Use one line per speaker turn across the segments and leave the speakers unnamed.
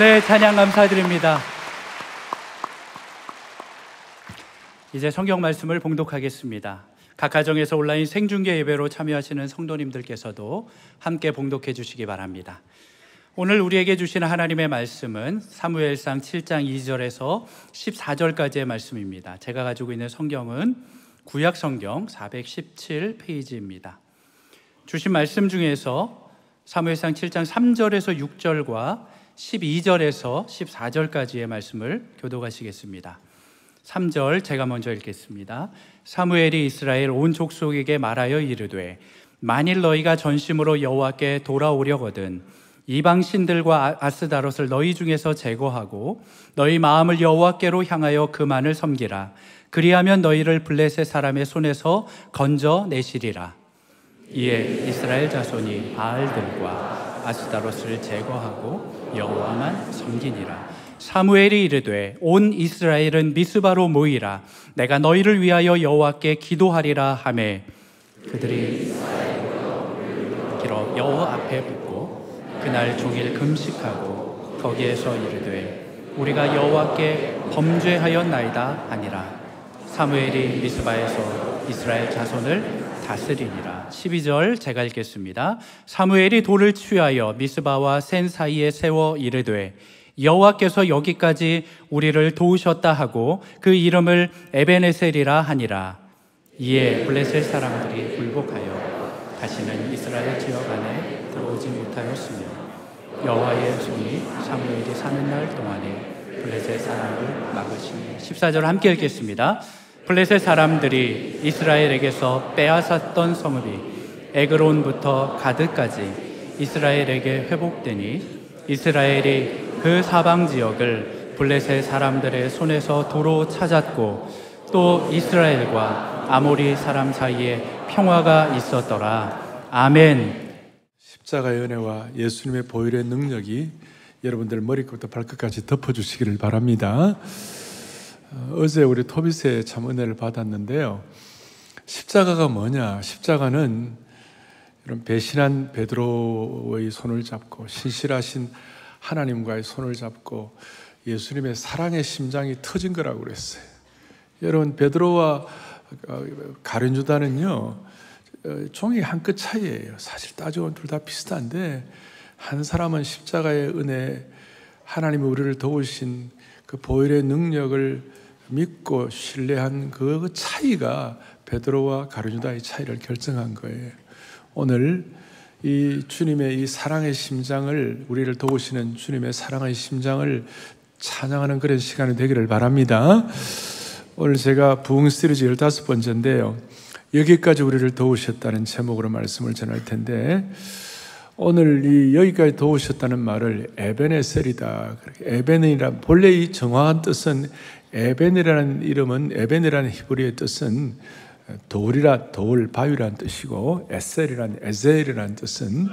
은혜 찬양 감사드립니다. 이제 성경 말씀을 봉독하겠습니다. 각 가정에서 온라인 생중계 예배로 참여하시는 성도님들께서도 함께 봉독해 주시기 바랍니다. 오늘 우리에게 주시는 하나님의 말씀은 사무엘상 7장 2절에서 14절까지의 말씀입니다. 제가 가지고 있는 성경은 구약 성경 417페이지입니다. 주신 말씀 중에서 사무엘상 7장 3절에서 6절과 12절에서 14절까지의 말씀을 교독하시겠습니다. 3절 제가 먼저 읽겠습니다. 사무엘이 이스라엘 온 족속에게 말하여 이르되 만일 너희가 전심으로 여호와께 돌아오려거든 이방 신들과 아스다롯을 너희 중에서 제거하고 너희 마음을 여호와께로 향하여 그만을 섬기라. 그리하면 너희를 블레셋 사람의 손에서 건져내시리라. 이에 이스라엘 자손이 바알들과 아스다롯을 제거하고 여호와만 섬기니라. 사무엘이 이르되 온 이스라엘은 미스바로 모이라. 내가 너희를 위하여 여호와께 기도하리라 하매 그들이 길어 여호와 앞에 붙고 그날 종일 금식하고 거기에서 이르되 우리가 여호와께 범죄하였나이다 하니라. 사무엘이 미스바에서 이스라엘 자손을 다스리니라. 12절 제가 읽겠습니다. 사무엘이 돌을 취하여 미스바와 센 사이에 세워 이르되 여호와께서 여기까지 우리를 도우셨다 하고 그 이름을 에베네셀이라 하니라. 이에 블레셋 사람들이 굴복하여 다시는 이스라엘 지역 안에 들어오지 못하였으며 여호와의 손이 사무엘이 사는 날 동안에 블레셋 사람을 막으시니. 14절 함께 읽겠습니다. 블레셋 사람들이 이스라엘에게서 빼앗았던 성읍이 에그론부터 가드까지 이스라엘에게 회복되니 이스라엘이 그 사방 지역을 블레셋 사람들의 손에서 도로 찾았고 또 이스라엘과 아모리 사람 사이에 평화가 있었더라. 아멘.
십자가의 은혜와 예수님의 보혈의 능력이 여러분들 머리끝부터 발끝까지 덮어주시기를 바랍니다. 어제 우리 토비스에 참 은혜를 받았는데요. 십자가가 뭐냐? 십자가는 이런 배신한 베드로의 손을 잡고 신실하신 하나님과의 손을 잡고 예수님의 사랑의 심장이 터진 거라고 그랬어요. 여러분, 베드로와 가룟 유다는요, 종이 한 끗 차이예요. 사실 따지면 둘 다 비슷한데, 한 사람은 십자가의 은혜, 하나님이 우리를 도우신 그 보혈의 능력을 믿고 신뢰한 그 차이가 베드로와 가룟 유다의 차이를 결정한 거예요. 오늘 이 주님의 이 사랑의 심장을, 우리를 도우시는 주님의 사랑의 심장을 찬양하는 그런 시간이 되기를 바랍니다. 오늘 제가 부흥 시리즈 15번째인데요. 여기까지 우리를 도우셨다는 제목으로 말씀을 전할 텐데, 오늘 이 여기까지 도우셨다는 말을 에베네셀이다. 에벤이란, 본래 이 정확한 뜻은 에벤이라는 이름은, 에벤이라는 히브리어의 뜻은 돌이라, 돌, 바위라는 뜻이고, 에셀이라는 뜻은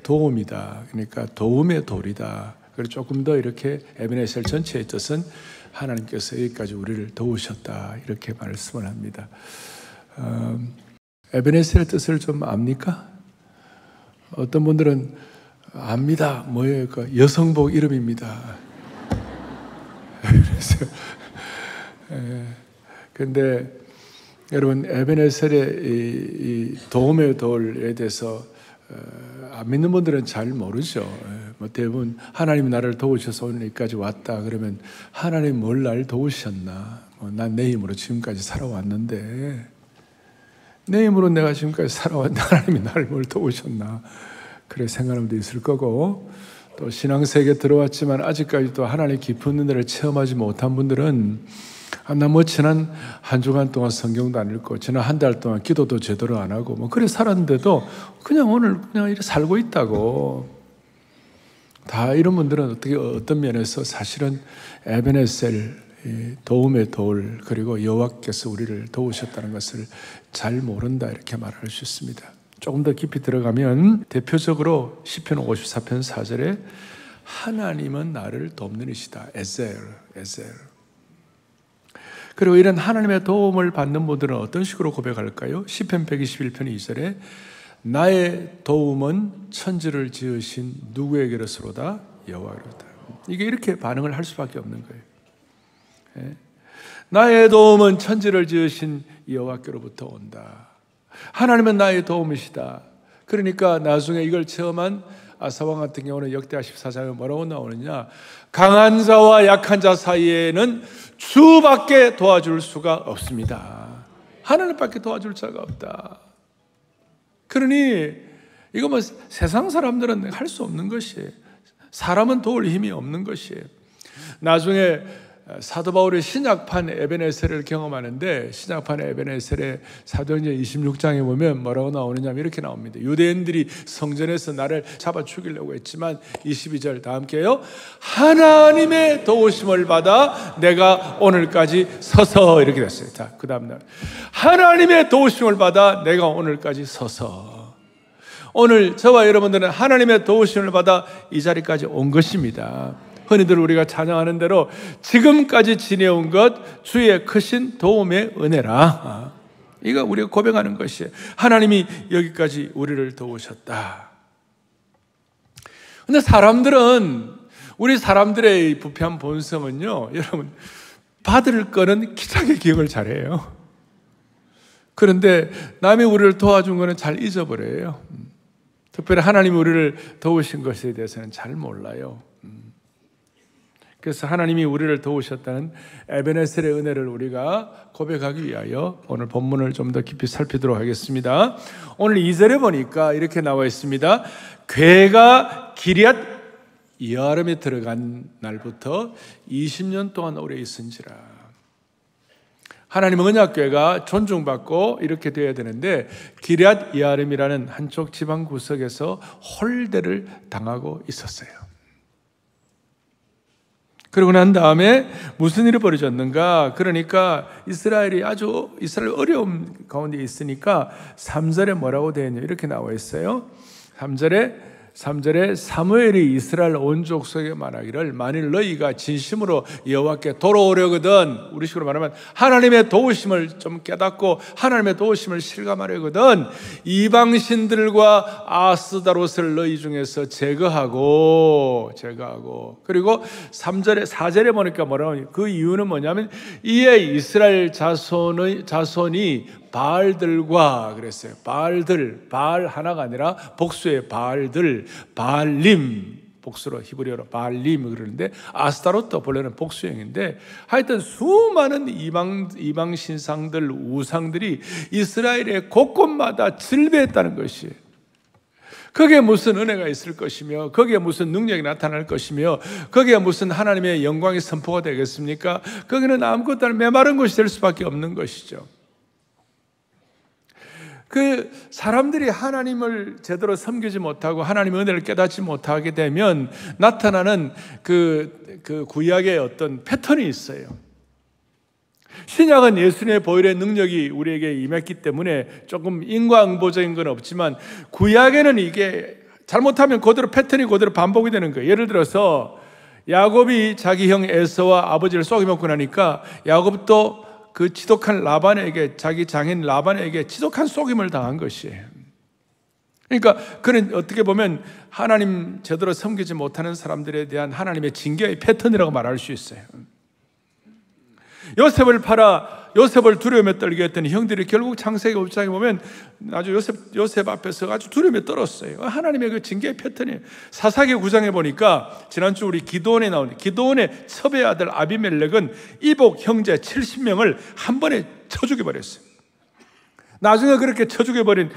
도움이다. 그러니까 도움의 돌이다. 그리고 조금 더 이렇게 에베네셀 전체의 뜻은 하나님께서 여기까지 우리를 도우셨다. 이렇게 말씀을 합니다. 에베네셀의 뜻을 좀 압니까? 어떤 분들은 압니다. 뭐예요? 그 여성복 이름입니다. 그런데 여러분, 에베네셀의 이 도움의 돌에 대해서 안 믿는 분들은 잘 모르죠. 뭐 대부분 하나님이 나를 도우셔서 오늘까지 왔다 그러면 하나님 뭘 날 도우셨나? 난 내 힘으로 지금까지 살아왔는데, 내 힘으로 내가 지금까지 살아왔는데 하나님이 나를 뭘 도우셨나? 그래 생각하는 분도 있을 거고, 또 신앙세계에 들어왔지만 아직까지도 하나님의 깊은 은혜를 체험하지 못한 분들은 나 뭐 지난 한 주간 동안 성경도 안 읽고 지난 한 달 동안 기도도 제대로 안 하고 뭐 그래 살았는데도 그냥 오늘 그냥 이렇게 살고 있다고. 다 이런 분들은 어떤 면에서 사실은 에베네셀, 도움의 돌, 그리고 여호와께서 우리를 도우셨다는 것을 잘 모른다, 이렇게 말할 수 있습니다. 조금 더 깊이 들어가면 대표적으로 시편 54편 4절에 하나님은 나를 돕는 이시다. 에셀. 그리고 이런 하나님의 도움을 받는 분들은 어떤 식으로 고백할까요? 시편 121편 2절에 나의 도움은 천지를 지으신 누구에게로서로다? 여호와로다. 이게 이렇게 반응을 할 수밖에 없는 거예요. 나의 도움은 천지를 지으신 여호와께로부터 온다. 하나님은 나의 도움이시다. 그러니까 나중에 이걸 체험한 아사왕 같은 경우는 역대하 14장에 뭐라고 나오느냐? 강한 자와 약한 자 사이에는 주밖에 도와줄 수가 없습니다. 하나님밖에 도와줄 자가 없다. 그러니 이거 뭐 세상 사람들은 할 수 없는 것이에요. 사람은 도울 힘이 없는 것이에요. 나중에 사도 바울의 신약판 에베네셀을 경험하는데, 신약판 에베네셀의 사도행전 26장에 보면 뭐라고 나오느냐면 이렇게 나옵니다. 유대인들이 성전에서 나를 잡아 죽이려고 했지만 22절 다 함께요. 하나님의 도우심을 받아 내가 오늘까지 서서, 이렇게 됐어요. 자, 그 다음 날 하나님의 도우심을 받아 내가 오늘까지 서서. 오늘 저와 여러분들은 하나님의 도우심을 받아 이 자리까지 온 것입니다. 흔히들 우리가 찬양하는 대로 지금까지 지내온 것 주의 크신 도움의 은혜라. 이거 우리가 고백하는 것이에요. 하나님이 여기까지 우리를 도우셨다. 근데 우리 사람들의 부패한 본성은요, 여러분, 받을 거는 기차게 기억을 잘해요. 그런데 남이 우리를 도와준 거는 잘 잊어버려요. 특별히 하나님이 우리를 도우신 것에 대해서는 잘 몰라요. 그래서 하나님이 우리를 도우셨다는 에베네셀의 은혜를 우리가 고백하기 위하여 오늘 본문을 좀 더 깊이 살피도록 하겠습니다. 오늘 2절에 보니까 이렇게 나와 있습니다. 괴가 기럇 여아름에 들어간 날부터 20년 동안 오래 있은지라. 하나님은 언약궤가 존중받고 이렇게 되어야 되는데 기럇 여아름이라는 한쪽 지방 구석에서 홀대를 당하고 있었어요. 그러고 난 다음에 무슨 일이 벌어졌는가? 그러니까 이스라엘 어려움 가운데 있으니까 3절에 뭐라고 되어 있냐? 이렇게 나와 있어요. 3절에 사무엘이 이스라엘 온 족속에 말하기를 만일 너희가 진심으로 여호와께 돌아오려거든, 우리식으로 말하면 하나님의 도우심을 좀 깨닫고 하나님의 도우심을 실감하려거든 이방신들과 아스다롯을 너희 중에서 제거하고 그리고 4절에 보니까 뭐라고 하냐? 그 이유는 뭐냐면 이에 이스라엘 자손이 바알들과 그랬어요. 바알 하나가 아니라 복수의 바알들, 바알림, 복수로 히브리어로 바알림 그러는데 아스타롯도 본래는 복수형인데 하여튼 수많은 이방 신상들, 우상들이 이스라엘의 곳곳마다 즐배했다는 것이에요. 거기에 무슨 은혜가 있을 것이며 거기에 무슨 능력이 나타날 것이며 거기에 무슨 하나님의 영광이 선포가 되겠습니까? 거기는 아무것도 아닌 메마른 곳이 될 수밖에 없는 것이죠. 그 사람들이 하나님을 제대로 섬기지 못하고 하나님의 은혜를 깨닫지 못하게 되면 나타나는 그 구약의 어떤 패턴이 있어요. 신약은 예수님의 보혈의 능력이 우리에게 임했기 때문에 조금 인과응보적인 건 없지만 구약에는 이게 잘못하면 그대로 패턴이 그대로 반복이 되는 거예요. 예를 들어서 야곱이 자기 형 에서와 아버지를 속여먹고 나니까 야곱도 그 지독한 라반에게, 자기 장인 라반에게 지독한 속임을 당한 것이에요. 그러니까 그는 어떻게 보면 하나님 제대로 섬기지 못하는 사람들에 대한 하나님의 징계의 패턴이라고 말할 수 있어요. 요셉을 팔아 요셉을 두려움에 떨게 했더니 형들이 결국 창세기 5장에 보면 아주 요셉 앞에서 아주 두려움에 떨었어요. 하나님의 그 징계의 패턴이에요. 사사기 9장에 보니까 지난주 우리 기드온에 나오는 기드온의 첩의 아들 아비멜렉은 이복 형제 70명을 한 번에 쳐 죽여버렸어요. 나중에 그렇게 쳐 죽여버린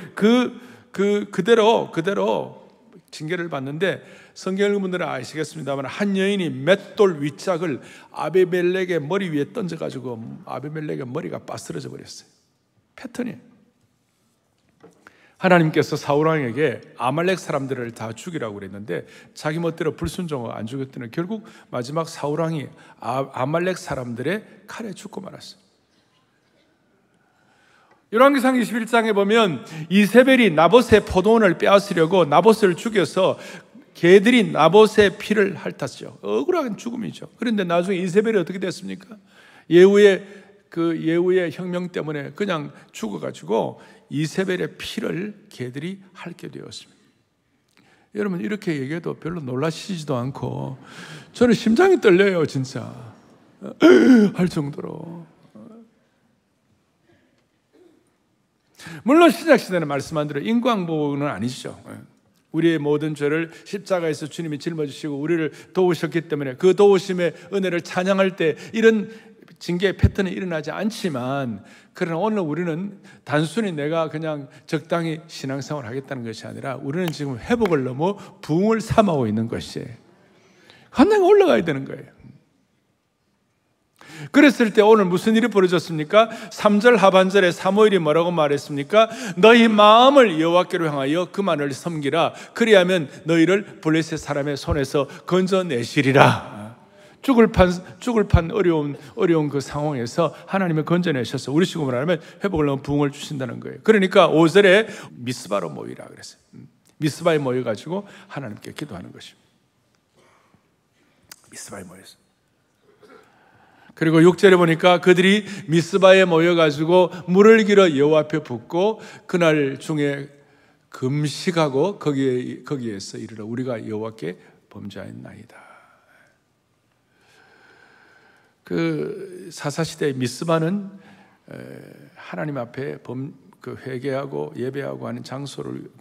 그대로 징계를 받는데 성경 읽은 분들은 아시겠습니다만 한 여인이 맷돌 윗짝을 아비멜렉의 머리 위에 던져가지고 아비멜렉의 머리가 빠스러져 버렸어요. 패턴이에요. 하나님께서 사울왕에게 아말렉 사람들을 다 죽이라고 그랬는데 자기 멋대로 불순종하고 안 죽였더니 결국 마지막 사울왕이 아말렉 사람들의 칼에 죽고 말았어요. 열왕기상 21장에 보면 이세벨이 나봇의 포도원을 빼앗으려고 나봇을 죽여서 개들이 나봇의 피를 핥았죠. 억울한 죽음이죠. 그런데 나중에 이세벨이 어떻게 됐습니까? 예후의 혁명 때문에 그냥 죽어가지고 이세벨의 피를 개들이 핥게 되었습니다. 여러분 이렇게 얘기해도 별로 놀라시지도 않고 저는 심장이 떨려요 진짜 할 정도로. 물론 신약시대는 말씀한 대로 인과응보는 아니죠. 우리의 모든 죄를 십자가에서 주님이 짊어지시고 우리를 도우셨기 때문에 그 도우심의 은혜를 찬양할 때 이런 징계의 패턴이 일어나지 않지만, 그러나 오늘 우리는 단순히 내가 그냥 적당히 신앙생활을 하겠다는 것이 아니라 우리는 지금 회복을 넘어 부흥을 삼아오고 있는 것이에요. 한층 올라가야 되는 거예요. 그랬을 때 오늘 무슨 일이 벌어졌습니까? 3절 하반절에 사무엘이 뭐라고 말했습니까? 너희 마음을 여호와께로 향하여 그만을 섬기라. 그리하면 너희를 블레셋 사람의 손에서 건져내시리라. 죽을 판 어려운 그 상황에서 하나님을 건져내셔서 우리 식으로 말하면 회복을 넘어 부흥을 주신다는 거예요. 그러니까 5절에 미스바로 모이라 그랬어요. 미스바에 모여가지고 하나님께 기도하는 것입니다. 미스바에 모였어요. 그리고 6절에 보니까 그들이 미스바에 모여가지고 물을 길어 여호와 앞에 붓고 그날 중에 금식하고 거기에서 이르러 우리가 여호와께 범죄하였나이다. 그 사사시대의 미스바는 하나님 앞에 회개하고 예배하고 하는 장소를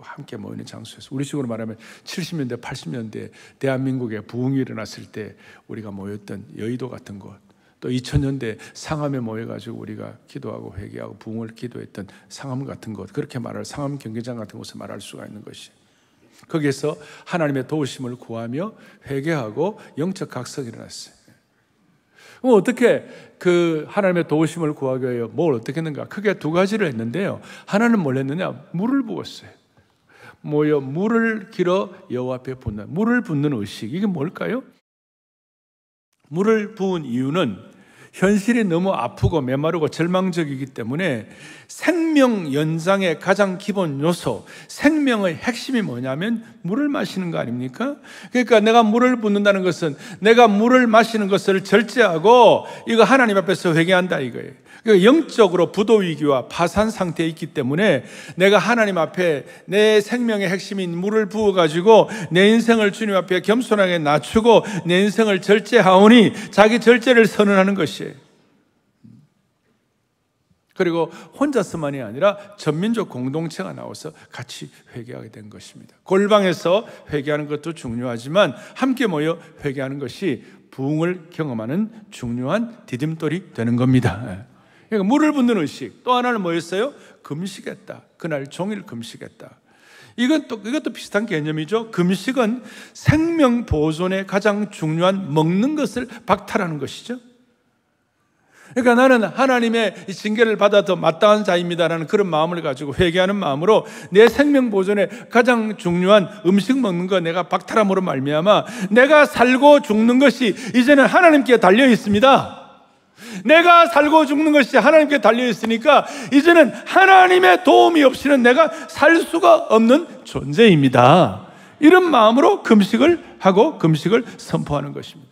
함께 모이는 장소에서, 우리 식으로 말하면 70년대 80년대 대한민국에 부흥이 일어났을 때 우리가 모였던 여의도 같은 곳, 또 2000년대 상암에 모여가지고 우리가 기도하고 회개하고 부흥을 기도했던 상암 같은 곳, 그렇게 말할 상암 경기장 같은 곳을 말할 수가 있는 것이, 거기에서 하나님의 도우심을 구하며 회개하고 영적 각성이 일어났어요. 그럼 어떻게 그 하나님의 도우심을 구하기 위하여 뭘 어떻게 했는가? 크게 두 가지를 했는데요. 하나는 뭘 했느냐? 물을 부었어요. 물을 길어 여호와 앞에 붓는, 물을 붓는 의식. 이게 뭘까요? 물을 부은 이유는 현실이 너무 아프고 메마르고 절망적이기 때문에 생명 연장의 가장 기본 요소, 생명의 핵심이 뭐냐면 물을 마시는 거 아닙니까? 그러니까 내가 물을 붓는다는 것은 내가 물을 마시는 것을 절제하고 이거 하나님 앞에서 회개한다 이거예요. 그러니까 영적으로 부도 위기와 파산 상태에 있기 때문에 내가 하나님 앞에 내 생명의 핵심인 물을 부어가지고 내 인생을 주님 앞에 겸손하게 낮추고 내 인생을 절제하오니 자기 절제를 선언하는 것이에요. 그리고 혼자서만이 아니라 전민족 공동체가 나와서 같이 회개하게 된 것입니다. 골방에서 회개하는 것도 중요하지만 함께 모여 회개하는 것이 부흥을 경험하는 중요한 디딤돌이 되는 겁니다. 그러니까 물을 붓는 의식, 또 하나는 뭐였어요? 금식했다. 그날 종일 금식했다. 이것도 비슷한 개념이죠. 금식은 생명 보존에 가장 중요한 먹는 것을 박탈하는 것이죠. 그러니까 나는 하나님의 이 징계를 받아도 마땅한 자입니다라는 그런 마음을 가지고 회개하는 마음으로 내 생명 보존에 가장 중요한 음식 먹는 거 내가 박탈함으로 말미암아 내가 살고 죽는 것이 이제는 하나님께 달려 있습니다. 내가 살고 죽는 것이 하나님께 달려 있으니까 이제는 하나님의 도움이 없이는 내가 살 수가 없는 존재입니다. 이런 마음으로 금식을 하고 금식을 선포하는 것입니다.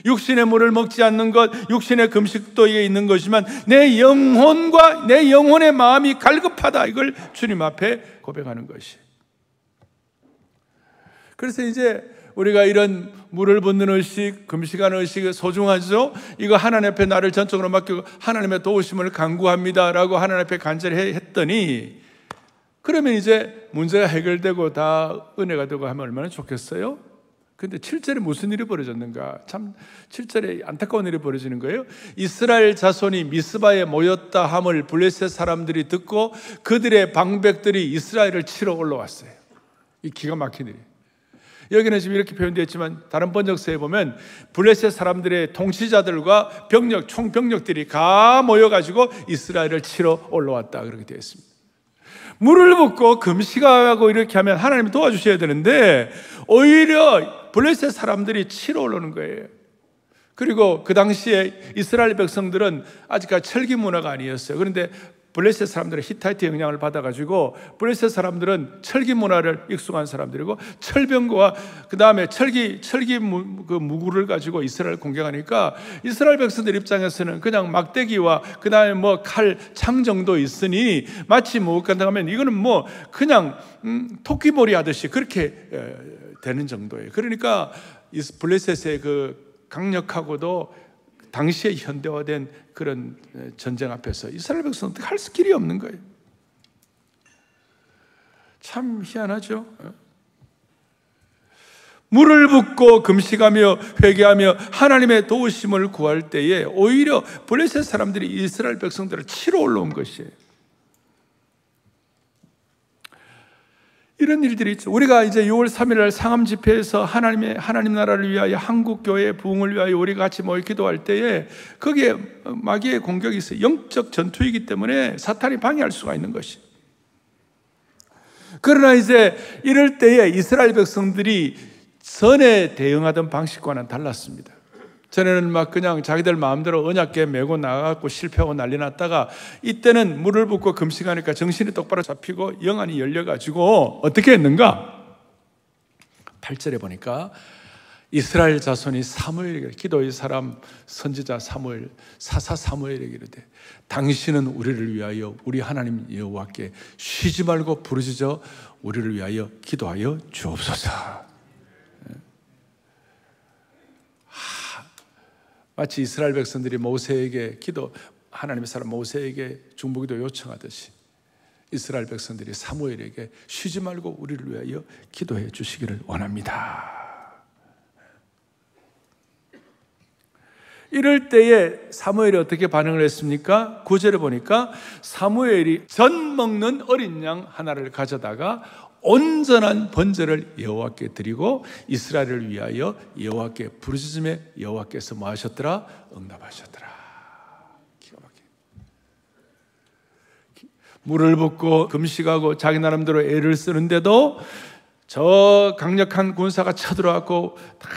육신의 물을 먹지 않는 것, 육신의 금식도 이게 있는 것이지만 내 영혼과 내 영혼의 마음이 갈급하다. 이걸 주님 앞에 고백하는 것이. 그래서 이제 우리가 이런 물을 붓는 의식, 금식하는 의식이 소중하죠. 이거 하나님 앞에 나를 전적으로 맡기고 하나님의 도우심을 간구합니다라고 하나님 앞에 간절히 했더니 그러면 이제 문제가 해결되고 다 은혜가 되고 하면 얼마나 좋겠어요? 근데 7절에 무슨 일이 벌어졌는가? 참 7절에 안타까운 일이 벌어지는 거예요. 이스라엘 자손이 미스바에 모였다 함을 블레셋 사람들이 듣고 그들의 방백들이 이스라엘을 치러 올라왔어요. 이 기가 막힌 일이에요. 여기는 지금 이렇게 표현되어 있지만 다른 번역서에 보면 블레셋 사람들의 통치자들과 병력, 총병력들이 다 모여가지고 이스라엘을 치러 올라왔다 그렇게 되어 있습니다. 물을 붓고 금식하고 이렇게 하면 하나님이 도와주셔야 되는데 오히려 블레셋 사람들이 치러 올라오는 거예요. 그리고 그 당시에 이스라엘 백성들은 아직까지 철기 문화가 아니었어요. 그런데 블레셋 사람들은 히타이트 영향을 받아가지고 블레셋 사람들은 철기 문화를 익숙한 사람들이고 철병거와 그 다음에 철기 그 무구를 가지고 이스라엘 공격하니까 이스라엘 백성들 입장에서는 그냥 막대기와 그 다음에 뭐 칼, 창 정도 있으니 마치 뭐 간다 하면 이거는 뭐 그냥 토끼몰이 하듯이 그렇게 되는 정도예요. 그러니까 블레셋의 그 강력하고도 당시에 현대화된 그런 전쟁 앞에서 이스라엘 백성은 할 길이 없는 거예요. 참 희한하죠. 물을 붓고 금식하며 회개하며 하나님의 도우심을 구할 때에 오히려 블레셋 사람들이 이스라엘 백성들을 치러 올라온 것이에요. 이런 일들이 있죠. 우리가 이제 6월 3일 날 상암 집회에서 하나님 나라를 위하여 한국 교회의 부흥을 위하여 우리 같이 모여 기도할 때에 거기에 마귀의 공격이 있어요. 영적 전투이기 때문에 사탄이 방해할 수가 있는 것이. 그러나 이제 이럴 때에 이스라엘 백성들이 전에 대응하던 방식과는 달랐습니다. 전에는 막 그냥 자기들 마음대로 언약궤 메고 나가고 실패하고 난리 났다가 이때는 물을 붓고 금식하니까 정신이 똑바로 잡히고 영안이 열려가지고 어떻게 했는가? 8절에 보니까 이스라엘 자손이 사무엘에게, 기도의 사람 선지자 사무엘, 사사 사무엘에게 이르되 당신은 우리를 위하여 우리 하나님 여호와께 쉬지 말고 부르짖어 우리를 위하여 기도하여 주옵소서. 마치 이스라엘 백성들이 모세에게 하나님의 사람 모세에게 중보기도 요청하듯이 이스라엘 백성들이 사무엘에게 쉬지 말고 우리를 위하여 기도해 주시기를 원합니다. 이럴 때에 사무엘이 어떻게 반응을 했습니까? 9절에 보니까 사무엘이 전 먹는 어린 양 하나를 가져다가 온전한 번제를 여호와께 드리고 이스라엘을 위하여 여호와께 부르짖음에 여호와께서 뭐 하셨더라? 응답하셨더라. 기가 막히게. 물을 붓고 금식하고 자기 나름대로 애를 쓰는데도 저 강력한 군사가 쳐들어왔고 다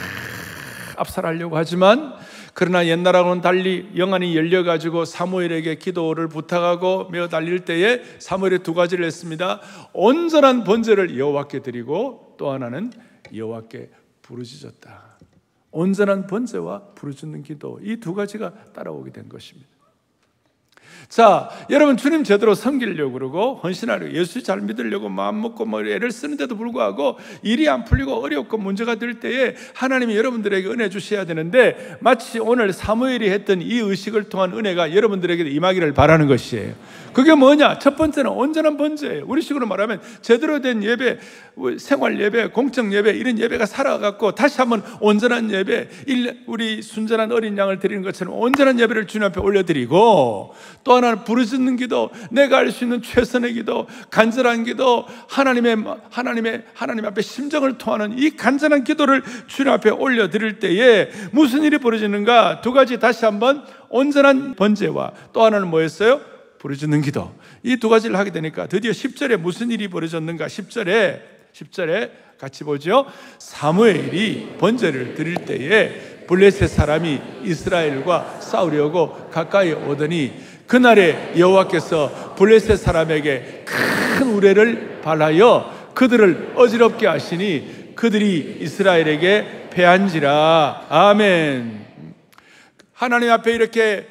압살하려고 하지만, 그러나 옛날하고는 달리 영안이 열려가지고 사무엘에게 기도를 부탁하고 메어 달릴 때에 사무엘이 두 가지를 했습니다. 온전한 번제를 여호와께 드리고, 또 하나는 여호와께 부르짖었다. 온전한 번제와 부르짖는 기도, 이 두 가지가 따라오게 된 것입니다. 자, 여러분, 주님 제대로 섬기려고 그러고 헌신하려고, 예수 잘 믿으려고 마음 먹고 애를 쓰는데도 불구하고 일이 안 풀리고 어렵고 문제가 될 때에 하나님이 여러분들에게 은혜 주셔야 되는데, 마치 오늘 사무엘이 했던 이 의식을 통한 은혜가 여러분들에게 임하기를 바라는 것이에요. 그게 뭐냐? 첫 번째는 온전한 번제예요. 우리식으로 말하면 제대로 된 예배, 생활 예배, 공적 예배, 이런 예배가 살아갖고 다시 한번 온전한 예배, 우리 순전한 어린 양을 드리는 것처럼 온전한 예배를 주님 앞에 올려드리고, 또 하나는 부르짖는 기도, 내가 할 수 있는 최선의 기도, 간절한 기도, 하나님 앞에 심정을 토하는 이 간절한 기도를 주님 앞에 올려드릴 때에 무슨 일이 벌어지는가? 두 가지 다시 한번, 온전한 번제와 또 하나는 뭐였어요? 부르짖는 기도. 이 두 가지를 하게 되니까 드디어 10절에 무슨 일이 벌어졌는가? 10절에 같이 보죠. 사무엘이 번제를 드릴 때에 블레셋 사람이 이스라엘과 싸우려고 가까이 오더니, 그날에 여호와께서 블레셋 사람에게 큰 우레를 발하여 그들을 어지럽게 하시니 그들이 이스라엘에게 패한지라. 아멘. 하나님 앞에 이렇게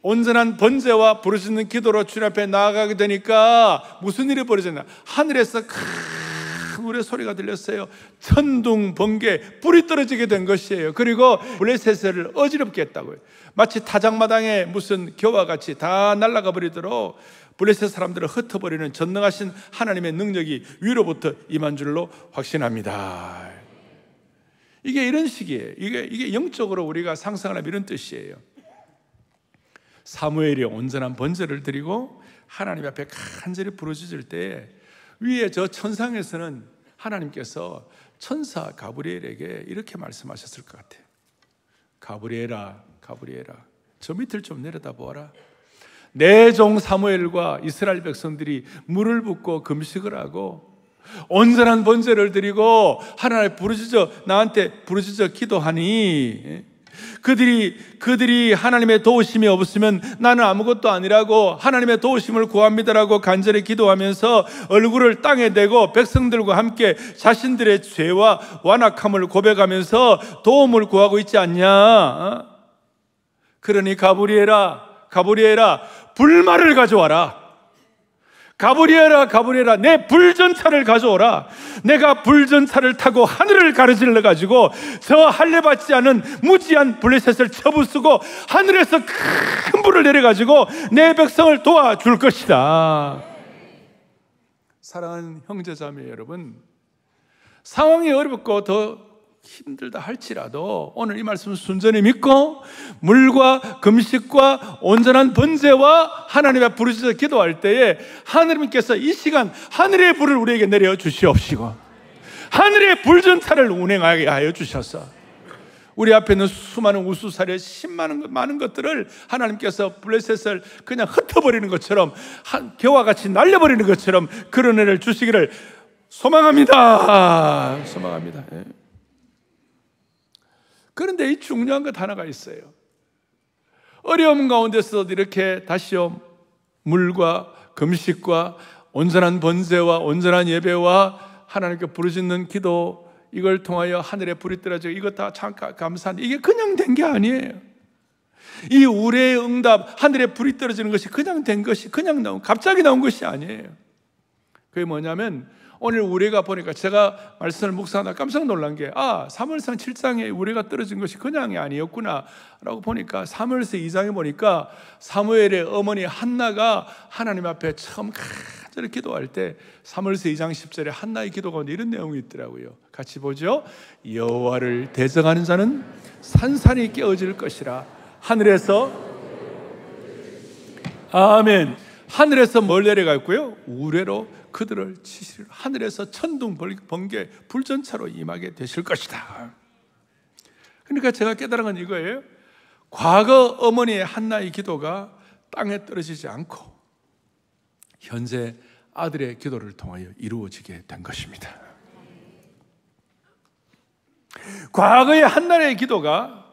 온전한 번제와 부르짖는 기도로 주님 앞에 나아가게 되니까 무슨 일이 벌어졌나? 하늘에서 큰 우레 소리가 들렸어요. 천둥, 번개, 불이 떨어지게 된 것이에요. 그리고 블레셋을 어지럽게 했다고요. 마치 타작마당에 무슨 겨와 같이 다 날아가 버리도록 블레셋 사람들을 흩어버리는 전능하신 하나님의 능력이 위로부터 임한 줄로 확신합니다. 이게 이런 식이에요. 이게 영적으로 우리가 상상하는 이런 뜻이에요. 사무엘이 온전한 번제를 드리고 하나님 앞에 간절히 부르짖을 때, 위에 저 천상에서는 하나님께서 천사 가브리엘에게 이렇게 말씀하셨을 것 같아요. 가브리엘아, 저 밑을 좀 내려다 보아라. 내 종 사무엘과 이스라엘 백성들이 물을 붓고 금식을 하고 온전한 번제를 드리고 하나님 나한테 부르짖어 기도하니, 그들이 하나님의 도우심이 없으면 나는 아무것도 아니라고, 하나님의 도우심을 구합니다라고 간절히 기도하면서 얼굴을 땅에 대고 백성들과 함께 자신들의 죄와 완악함을 고백하면서 도움을 구하고 있지 않냐? 그러니 가브리엘아, 불말을 가져와라. 가브리엘아, 내 불전차를 가져오라. 내가 불전차를 타고 하늘을 가로질러 가지고 저 할례받지 않은 무지한 블레셋을 쳐부수고 하늘에서 큰 불을 내려 가지고 내 백성을 도와줄 것이다. 사랑하는 형제자매 여러분, 상황이 어렵고 더 힘들다 할지라도 오늘 이 말씀을 순전히 믿고 물과 금식과 온전한 번제와 하나님의 부르짖어 기도할 때에 하나님께서 이 시간 하늘의 불을 우리에게 내려 주시옵시고 하늘의 불전차를 운행하게 하여 주셔서 우리 앞에 있는 수많은 우수사례 많은 것들을 하나님께서 블레셋을 그냥 흩어버리는 것처럼, 겨와 같이 날려버리는 것처럼 그런 은혜를 주시기를 소망합니다. 예. 그런데 이 중요한 것 하나가 있어요. 어려움 가운데서도 이렇게 다시요 물과 금식과 온전한 번제와 온전한 예배와 하나님께 부르짖는 기도, 이걸 통하여 하늘에 불이 떨어지고 이것 다 참 감사한데 이게 그냥 된 게 아니에요. 이 우레의 응답, 하늘에 불이 떨어지는 것이 그냥 된 것이, 갑자기 나온 것이 아니에요. 그게 뭐냐면, 오늘 우레가 보니까 제가 말씀을 묵상하다 깜짝 놀란 게, 사무엘상 7장에 우레가 떨어진 것이 그냥이 아니었구나 라고 보니까, 사무엘상 2장에 보니까 사무엘의 어머니 한나가 하나님 앞에 처음 간절히 기도할 때 사무엘상 2장 10절에 한나의 기도 가운데 이런 내용이 있더라고요. 같이 보죠. 여호와를 대적하는 자는 산산이 깨어질 것이라. 하늘에서, 아멘, 하늘에서 뭘 내려가 있고요? 우레로 그들을 치시리라. 하늘에서 천둥, 번개, 불전차로 임하게 되실 것이다. 그러니까 제가 깨달은 건 이거예요. 과거 어머니의 한나의 기도가 땅에 떨어지지 않고 현재 아들의 기도를 통하여 이루어지게 된 것입니다. 과거의 한나라의 기도가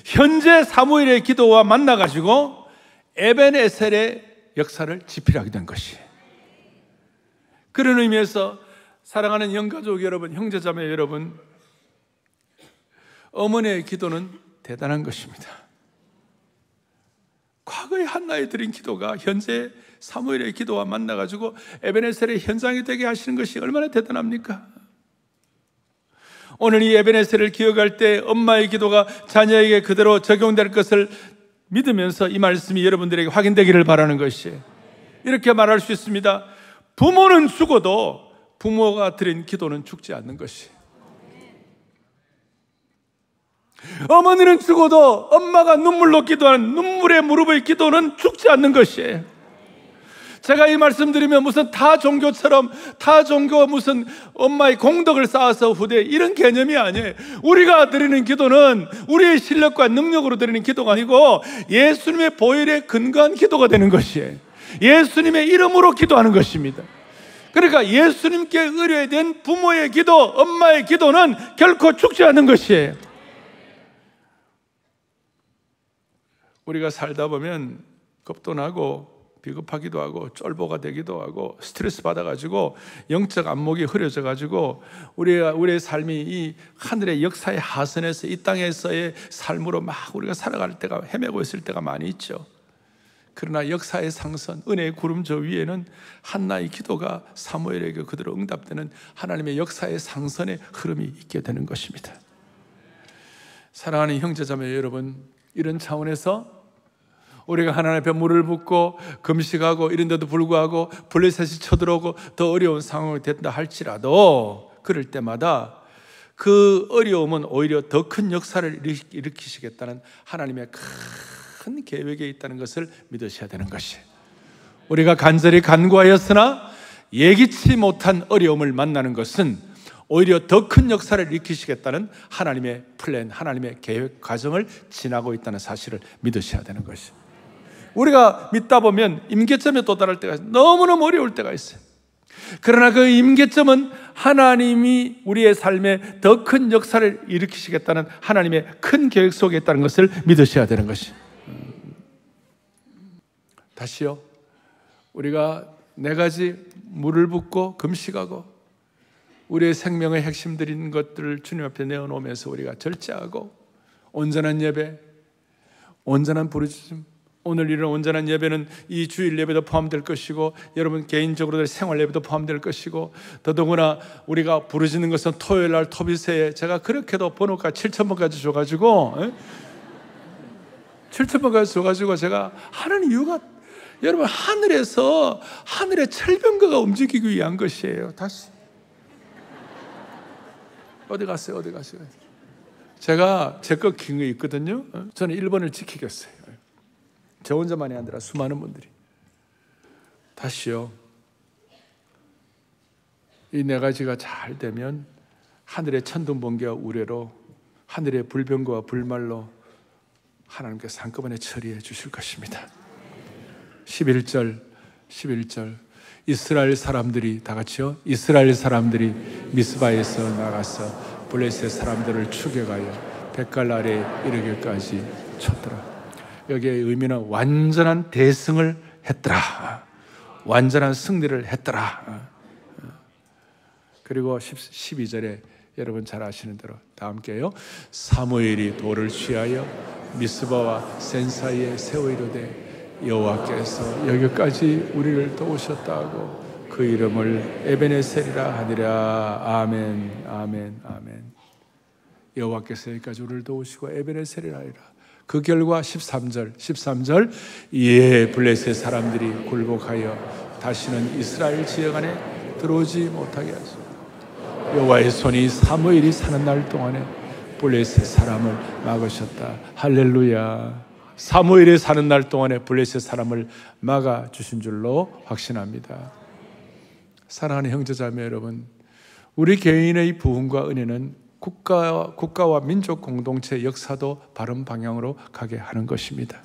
현재 사무엘의 기도와 만나가지고 에벤에셀의 역사를 지필하게 된 것이에요. 그런 의미에서 사랑하는 영가족 여러분, 형제자매 여러분, 어머니의 기도는 대단한 것입니다. 과거의 한나에 드린 기도가 현재 사무엘의 기도와 만나가지고 에벤에셀의 현장이 되게 하시는 것이 얼마나 대단합니까? 오늘 이 에벤에셀을 기억할 때 엄마의 기도가 자녀에게 그대로 적용될 것을 믿으면서 이 말씀이 여러분들에게 확인되기를 바라는 것이에요. 이렇게 말할 수 있습니다. 부모는 죽어도 부모가 드린 기도는 죽지 않는 것이에요. 어머니는 죽어도 엄마가 눈물로 기도한 눈물의 무릎의 기도는 죽지 않는 것이에요. 제가 이 말씀 드리면 무슨 타 종교처럼 타 종교 무슨 엄마의 공덕을 쌓아서 후대 이런 개념이 아니에요. 우리가 드리는 기도는 우리의 실력과 능력으로 드리는 기도가 아니고 예수님의 보혈에 근거한 기도가 되는 것이에요. 예수님의 이름으로 기도하는 것입니다. 그러니까 예수님께 의뢰된 부모의 기도, 엄마의 기도는 결코 죽지 않는 것이에요. 우리가 살다 보면 겁도 나고 비겁하기도 하고 쫄보가 되기도 하고 스트레스 받아가지고 영적 안목이 흐려져가지고 우리의 삶이 이 하늘의 역사의 하선에서 이 땅에서의 삶으로 막 우리가 살아갈 때가 헤매고 있을 때가 많이 있죠. 그러나 역사의 상선, 은혜의 구름 저 위에는 한나의 기도가 사무엘에게 그대로 응답되는 하나님의 역사의 상선의 흐름이 있게 되는 것입니다. 사랑하는 형제자매 여러분, 이런 차원에서 우리가 하나님 앞에 물을 붓고 금식하고 이런 데도 불구하고 블레셋이 쳐들어오고 더 어려운 상황이 된다 할지라도 그럴 때마다 그 어려움은 오히려 더 큰 역사를 일으키시겠다는 하나님의 큰 계획에 있다는 것을 믿으셔야 되는 것이에요. 우리가 간절히 간구하였으나 예기치 못한 어려움을 만나는 것은 오히려 더 큰 역사를 일으키시겠다는 하나님의 플랜, 하나님의 계획 과정을 지나고 있다는 사실을 믿으셔야 되는 것이에요. 우리가 믿다 보면 임계점에 도달할 때가 있어요. 너무너무 어려울 때가 있어요. 그러나 그 임계점은 하나님이 우리의 삶에 더 큰 역사를 일으키시겠다는 하나님의 큰 계획 속에 있다는 것을 믿으셔야 되는 것이에요. 다시요, 우리가 네 가지 물을 붓고 금식하고 우리의 생명의 핵심들인 것들을 주님 앞에 내어놓으면서 우리가 절제하고 온전한 예배, 온전한 부르짖음, 오늘 이런 온전한 예배는 이 주일 예배도 포함될 것이고 여러분 개인적으로 생활 예배도 포함될 것이고 더더구나 우리가 부르짖는 것은 토요일 날 토비세에 제가 그렇게도 번호가 7,000번까지 줘가지고 7,000번까지 줘가지고 제가 하는 이유가 여러분 하늘에서 하늘의 철병거가 움직이기 위한 것이에요. 다시 어디 갔어요? 어디 갔어요? 제가 제 거 긴 거 있거든요. 저는 1번을 지키겠어요. 저 혼자만이 아니라 수많은 분들이. 다시요, 이 네 가지가 잘 되면 하늘의 천둥번개와 우레로 하늘의 불병거와 불말로 하나님께서 한꺼번에 처리해 주실 것입니다. 11절 이스라엘 사람들이 다 같이요, 이스라엘 사람들이 미스바에서 나가서 블레셋 사람들을 추격하여 벳갈 아래에 이르기까지 쳤더라. 여기의 의미는 완전한 대승을 했더라, 완전한 승리를 했더라. 그리고 12절에 여러분 잘 아시는 대로 다 함께요. 사무엘이 돌을 취하여 미스바와 센 사이에 세워 이르되 여호와께서 여기까지 우리를 도우셨다 하고 그 이름을 에벤에셀이라 하니라. 아멘, 아멘, 아멘. 여호와께서 여기까지 우리를 도우시고 에벤에셀이라 하니라. 그 결과 13절 이에 블레셋 사람들이 굴복하여 다시는 이스라엘 지역 안에 들어오지 못하게 하소서. 여호와의 손이 사무엘이 사는 날 동안에 블레셋 사람을 막으셨다. 할렐루야. 사무엘이 사는 날 동안에 블레셋 사람을 막아주신 줄로 확신합니다. 사랑하는 형제자매 여러분, 우리 개인의 부흥과 은혜는 국가와 민족 공동체 역사도 바른 방향으로 가게 하는 것입니다.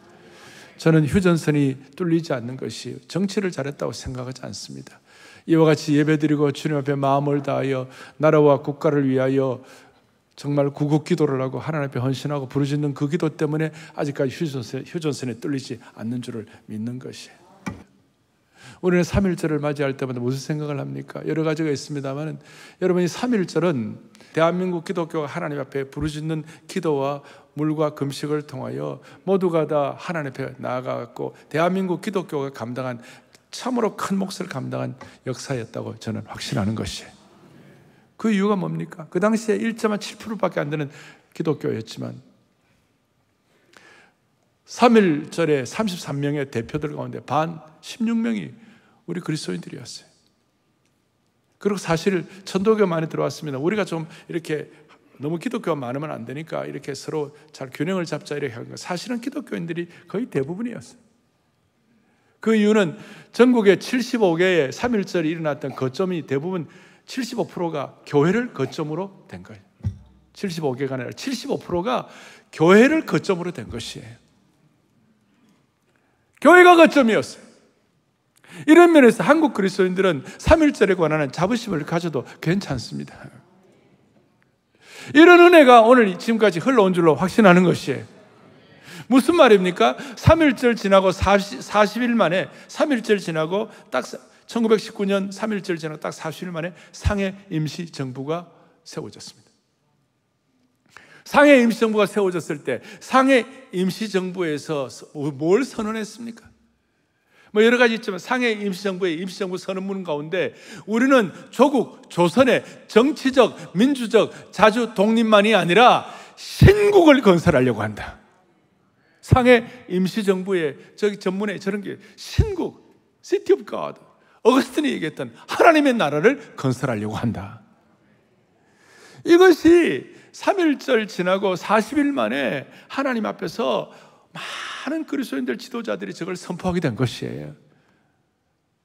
저는 휴전선이 뚫리지 않는 것이 정치를 잘했다고 생각하지 않습니다. 이와 같이 예배드리고 주님 앞에 마음을 다하여 나라와 국가를 위하여 정말 구국 기도를 하고 하나님 앞에 헌신하고 부르짖는 그 기도 때문에 아직까지 휴전선에 뚫리지 않는 줄을 믿는 것이에요. 우리는 3.1절을 맞이할 때마다 무슨 생각을 합니까? 여러 가지가 있습니다만 여러분이 3.1절은 대한민국 기독교가 하나님 앞에 부르짖는 기도와 물과 금식을 통하여 모두가 다 하나님 앞에 나아가고 대한민국 기독교가 감당한 참으로 큰 몫을 감당한 역사였다고 저는 확신하는 것이에요. 그 이유가 뭡니까? 그 당시에 1.7%밖에 안 되는 기독교였지만 3.1절에 33명의 대표들 가운데 반 16명이 우리 그리스도인들이었어요. 그리고 사실 천도교 많이 들어왔습니다. 우리가 좀 이렇게 너무 기독교가 많으면 안 되니까 이렇게 서로 잘 균형을 잡자 이렇게 한 거. 사실은 기독교인들이 거의 대부분이었어요. 그 이유는 전국의 75개의 3.1절이 일어났던 거점이 대부분 75%가 교회를 거점으로 된 거예요. 75개가 아니라 75%가 교회를 거점으로 된 것이에요. 교회가 거점이었어요. 이런 면에서 한국 그리스도인들은 3.1절에 관한 자부심을 가져도 괜찮습니다. 이런 은혜가 오늘 지금까지 흘러온 줄로 확신하는 것이에요. 무슨 말입니까? 3.1절 지나고 40일 만에 3.1절 지나고 딱 1919년 3.1절 지나고 딱 40일 만에 상해 임시정부가 세워졌습니다. 상해 임시정부가 세워졌을 때 상해 임시정부에서 뭘 선언했습니까? 뭐 여러 가지 있지만 상해 임시정부의 임시정부 선언문 가운데 우리는 조국, 조선의 정치적, 민주적, 자주 독립만이 아니라 신국을 건설하려고 한다. 상해 임시정부의 저기 전문에 저런 게 신국, City of God, 어거스틴이 얘기했던 하나님의 나라를 건설하려고 한다. 이것이 3.1절 지나고 40일 만에 하나님 앞에서 많은 그리스도인들 지도자들이 저걸 선포하게 된 것이에요.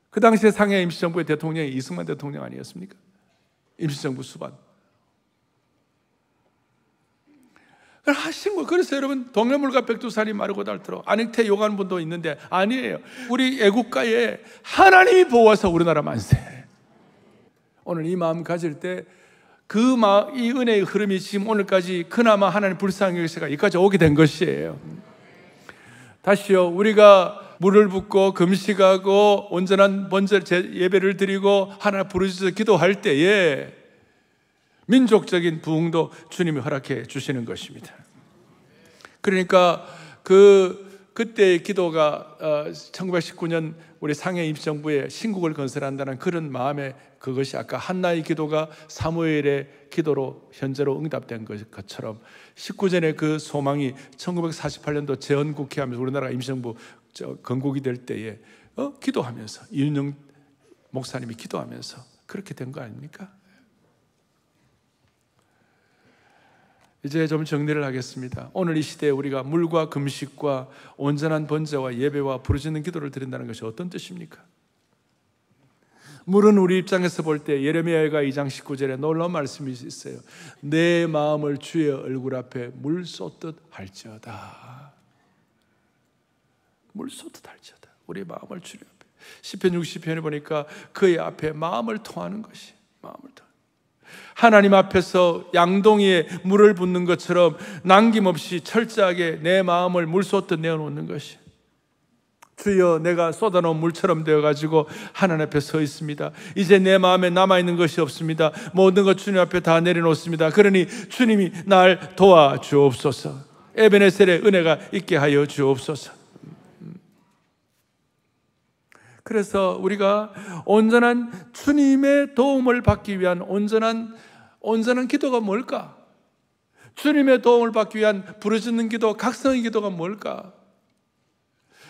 그 당시에 상해 임시정부의 대통령이 이승만 대통령 아니었습니까? 임시정부 수반. 하신 거. 그래서 여러분 동해물과 백두산이 마르고 닳도록 안익태 요간 분도 있는데 아니에요. 우리 애국가에 하나님이 보호하사 우리나라 만세. 오늘 이 마음 가질 때 이 은혜의 흐름이 지금 오늘까지 그나마 하나님 불쌍히 여기서가 여기까지 오게 된 것이에요. 다시요, 우리가 물을 붓고 금식하고 온전한 번제 예배를 드리고 하나님 부르짖어 기도할 때에 민족적인 부흥도 주님이 허락해 주시는 것입니다. 그러니까 그때의 기도가 1919년 우리 상해 임시정부에 신국을 건설한다는 그런 마음에 그것이 아까 한나의 기도가 사무엘의 기도로 현재로 응답된 것처럼 19전의 그 소망이 1948년도 재헌국회하면서 우리나라 임시정부 건국이 될 때에 기도하면서 이윤영 목사님이 기도하면서 그렇게 된 거 아닙니까? 이제 좀 정리를 하겠습니다. 오늘 이 시대에 우리가 물과 금식과 온전한 번제와 예배와 부르짖는 기도를 드린다는 것이 어떤 뜻입니까? 물은 우리 입장에서 볼 때 예레미야가 2장 19절에 놀라운 말씀이 있어요. 내 마음을 주의 얼굴 앞에 물 쏟듯 할지어다. 물 쏟듯 할지어다. 우리 마음을 주님 앞에. 시편 60편에 보니까 그의 앞에 마음을 통하는 것이 마음을 통하는. 하나님 앞에서 양동이에 물을 붓는 것처럼 남김없이 철저하게 내 마음을 물 쏟듯 내어놓는 것이. 주여, 내가 쏟아놓은 물처럼 되어가지고 하나님 앞에 서 있습니다. 이제 내 마음에 남아있는 것이 없습니다. 모든 것 주님 앞에 다 내려놓습니다. 그러니 주님이 날 도와주옵소서. 에베네셀의 은혜가 있게 하여 주옵소서. 그래서 우리가 온전한 주님의 도움을 받기 위한 온전한 기도가 뭘까? 주님의 도움을 받기 위한 부르짖는 기도, 각성의 기도가 뭘까?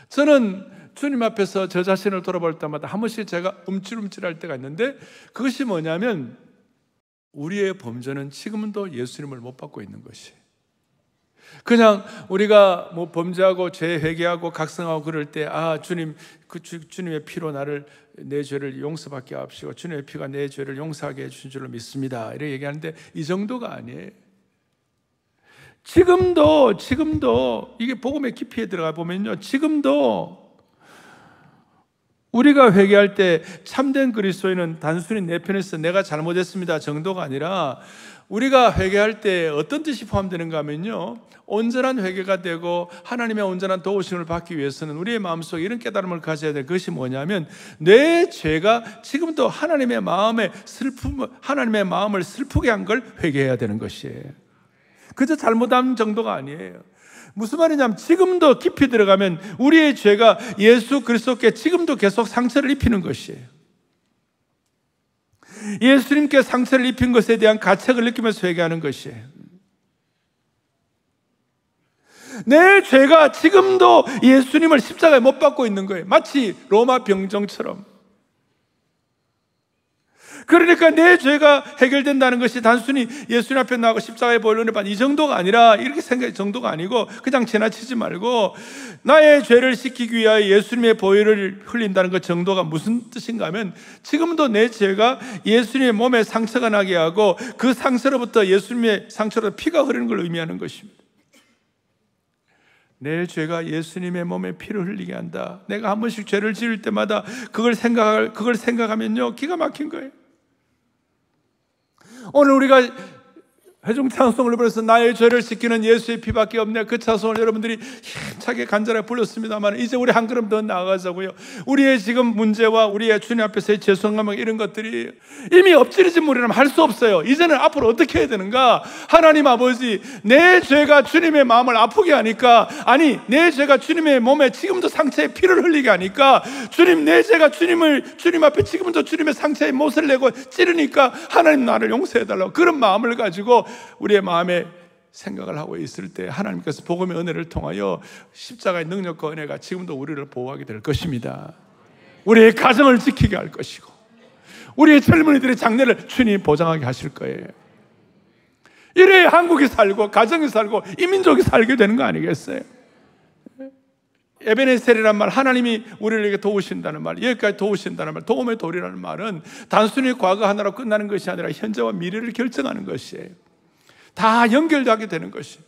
저는 주님 앞에서 저 자신을 돌아볼 때마다 한 번씩 제가 움찔움찔할 때가 있는데 그것이 뭐냐면 우리의 범죄는 지금도 예수님을 못 받고 있는 것이. 그냥 우리가 뭐 범죄하고 죄 회개하고 각성하고 그럴 때 주님, 주님의 피로 내 죄를 용서받게 하옵시고 주님의 피가 내 죄를 용서하게 해주신 줄로 믿습니다. 이렇게 얘기하는데 이 정도가 아니에요. 지금도 이게 복음의 깊이에 들어가 보면요, 지금도 우리가 회개할 때 참된 그리스도인은 단순히 내 편에서 내가 잘못했습니다 정도가 아니라 우리가 회개할 때 어떤 뜻이 포함되는가 하면요, 온전한 회개가 되고 하나님의 온전한 도우심을 받기 위해서는 우리의 마음속에 이런 깨달음을 가져야 될 것이 뭐냐면, 내 죄가 지금도 하나님의 마음을 슬프게 한 걸 회개해야 되는 것이에요. 그저 잘못한 정도가 아니에요. 무슨 말이냐면, 지금도 깊이 들어가면 우리의 죄가 예수 그리스도께 지금도 계속 상처를 입히는 것이에요. 예수님께 상처를 입힌 것에 대한 가책을 느끼면서 회개하는 것이에요. 내 죄가 지금도 예수님을 십자가에 못 박고 있는 거예요. 마치 로마 병정처럼. 그러니까 내 죄가 해결된다는 것이 단순히 예수님 앞에 나가고 십자가에 보혈로 은혜 받는 이 정도가 아니라, 이렇게 생각할 정도가 아니고 그냥 지나치지 말고, 나의 죄를 씻기기 위하여 예수님의 보혈을 흘린다는 것 정도가 무슨 뜻인가 하면, 지금도 내 죄가 예수님의 몸에 상처가 나게 하고 그 상처로부터, 예수님의 상처로 피가 흐르는 걸 의미하는 것입니다. 내 죄가 예수님의 몸에 피를 흘리게 한다. 내가 한 번씩 죄를 지을 때마다 그걸 생각하면요, 기가 막힌 거예요. 오늘 우리가 회중 찬송을 부르면서 나의 죄를 씻기는 예수의 피밖에 없네, 그 찬송을 여러분들이 힘차게 간절하게 불렀습니다만, 이제 우리 한 걸음 더 나아가자고요. 우리의 지금 문제와 우리의 주님 앞에서의 죄송함, 이런 것들이 이미 엎질러진 물이라면 할 수 없어요. 이제는 앞으로 어떻게 해야 되는가? 하나님 아버지, 내 죄가 주님의 마음을 아프게 하니까, 아니, 내 죄가 주님의 몸에 지금도 상처에 피를 흘리게 하니까, 주님, 내 죄가 주님 앞에 지금도 주님의 상처에 못을 내고 찌르니까 하나님 나를 용서해달라고, 그런 마음을 가지고 우리의 마음에 생각을 하고 있을 때, 하나님께서 복음의 은혜를 통하여 십자가의 능력과 은혜가 지금도 우리를 보호하게 될 것입니다. 우리의 가정을 지키게 할 것이고, 우리의 젊은이들의 장래를 주님이 보장하게 하실 거예요. 이래야 한국이 살고 가정이 살고 이 민족이 살게 되는 거 아니겠어요? 에베네셀이란 말, 하나님이 우리에게 도우신다는 말, 여기까지 도우신다는 말, 도움의 도리라는 말은 단순히 과거 하나로 끝나는 것이 아니라 현재와 미래를 결정하는 것이에요. 다 연결되게 되는 것이.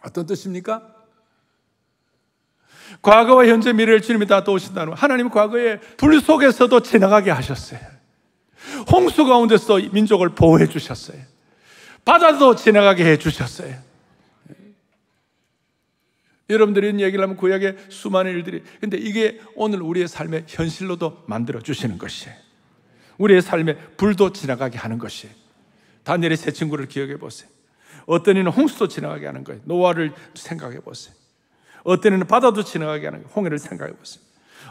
어떤 뜻입니까? 과거와 현재, 미래를 주님이 다 도우신다는 말. 하나님은 과거에 불 속에서도 지나가게 하셨어요. 홍수 가운데서 민족을 보호해 주셨어요. 바다도 지나가게 해 주셨어요. 여러분들이 이런 얘기를 하면 구약의 수많은 일들이, 근데 이게 오늘 우리의 삶의 현실로도 만들어 주시는 것이에요. 우리의 삶에 불도 지나가게 하는 것이에요. 다니엘의 세 친구를 기억해 보세요. 어떤 이는 홍수도 지나가게 하는 거예요. 노아를 생각해 보세요. 어떤 이는 바다도 지나가게 하는 거예요. 홍해를 생각해 보세요.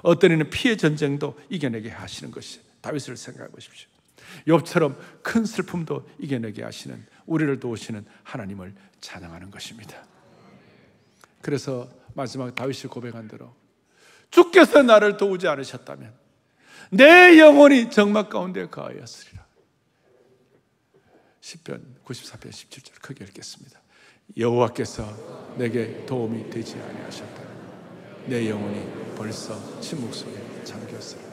어떤 이는 피의 전쟁도 이겨내게 하시는 것이에요. 다윗을 생각해 보십시오. 욥처럼 큰 슬픔도 이겨내게 하시는, 우리를 도우시는 하나님을 찬양하는 것입니다. 그래서 마지막 다윗이 고백한 대로, 주께서 나를 도우지 않으셨다면 내 영혼이 적막 가운데 거하였으리라. 시편 94편 17절 크게 읽겠습니다. 여호와께서 내게 도움이 되지 아니하셨다면 내 영혼이 벌써 침묵 속에 잠겼으리라.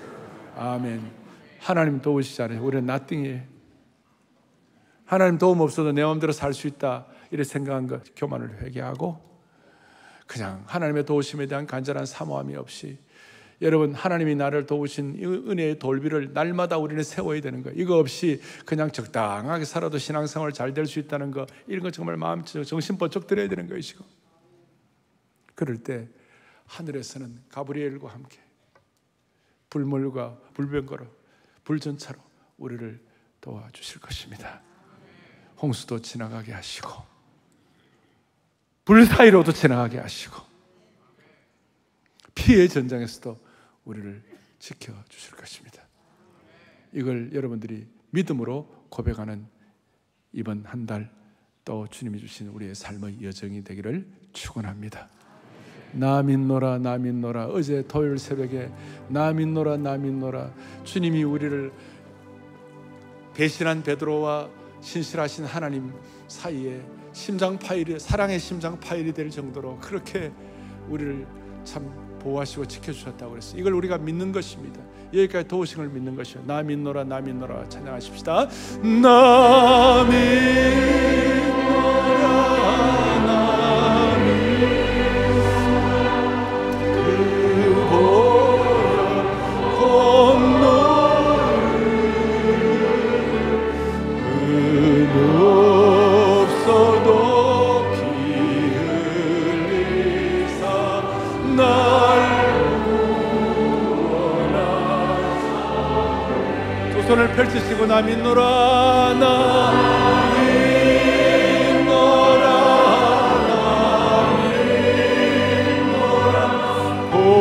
아멘. 하나님 도우시지 않으면 우리는 nothing이에요. 하나님 도움 없어도 내 마음대로 살 수 있다, 이렇게 생각한 것, 교만을 회개하고 그냥 하나님의 도우심에 대한 간절한 사모함이 없이, 여러분, 하나님이 나를 도우신 이 은혜의 돌비를 날마다 우리는 세워야 되는 거예요. 이거 없이 그냥 적당하게 살아도 신앙생활 잘 될 수 있다는 거, 이런 거 정말 마음, 정신 번쩍 들어야 되는 것이고, 그럴 때 하늘에서는 가브리엘과 함께 불물과 불병거로, 불전차로 우리를 도와주실 것입니다. 홍수도 지나가게 하시고 불 사이로도 지나가게 하시고 피의 전장에서도 우리를 지켜주실 것입니다. 이걸 여러분들이 믿음으로 고백하는 이번 한 달, 또 주님이 주신 우리의 삶의 여정이 되기를 축원합니다. 나 믿노라, 나 믿노라. 어제 토요일 새벽에 나 믿노라, 나 믿노라. 주님이 우리를 배신한 베드로와 신실하신 하나님 사이에 심장 파일이, 사랑의 심장 파일이 될 정도로 그렇게 우리를 참 보호하시고 지켜주셨다고 그랬어요. 이걸 우리가 믿는 것입니다. 여기까지 도우신 걸 믿는 것이요. 나 믿노라, 나 믿노라. 찬양하십시다. 나 믿노라. 손을 펼치시고 나 믿노라 나 믿노라 나 믿노라 보혈에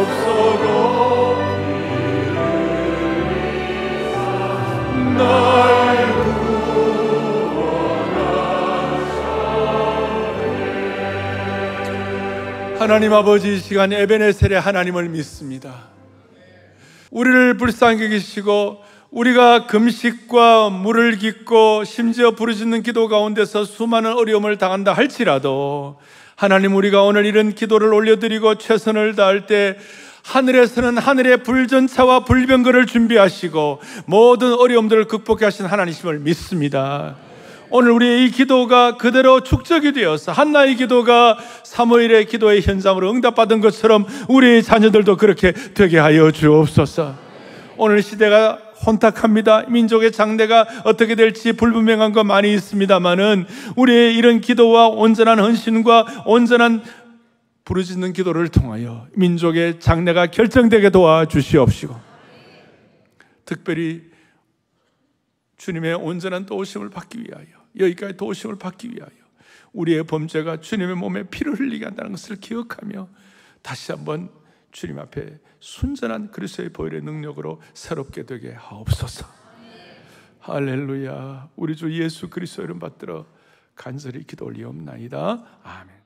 없어도 날 하나님 아버지, 이 시간 에베네셀의 하나님을 믿습니다. 우리를 불쌍히 여기시고 우리가 금식과 물을 깃고 심지어 부르짖는 기도 가운데서 수많은 어려움을 당한다 할지라도 하나님, 우리가 오늘 이런 기도를 올려드리고 최선을 다할 때 하늘에서는 하늘의 불전차와 불병거를 준비하시고 모든 어려움들을 극복해 하신 하나님이심을 믿습니다. 오늘 우리의 이 기도가 그대로 축적이 되어서 한나의 기도가 사무엘의 기도의 현장으로 응답받은 것처럼 우리 자녀들도 그렇게 되게 하여 주옵소서. 오늘 시대가 혼탁합니다. 민족의 장래가 어떻게 될지 불분명한 거 많이 있습니다만은 우리의 이런 기도와 온전한 헌신과 온전한 부르짖는 기도를 통하여 민족의 장래가 결정되게 도와주시옵시고, 특별히 주님의 온전한 도우심을 받기 위하여, 여기까지 도우심을 받기 위하여 우리의 범죄가 주님의 몸에 피를 흘리게 한다는 것을 기억하며 다시 한번 주님 앞에 순전한 그리스도의 보혈의 능력으로 새롭게 되게 하옵소서. 할렐루야. 우리 주 예수 그리스도 이름 받들어 간절히 기도 올리옵나이다. 아멘.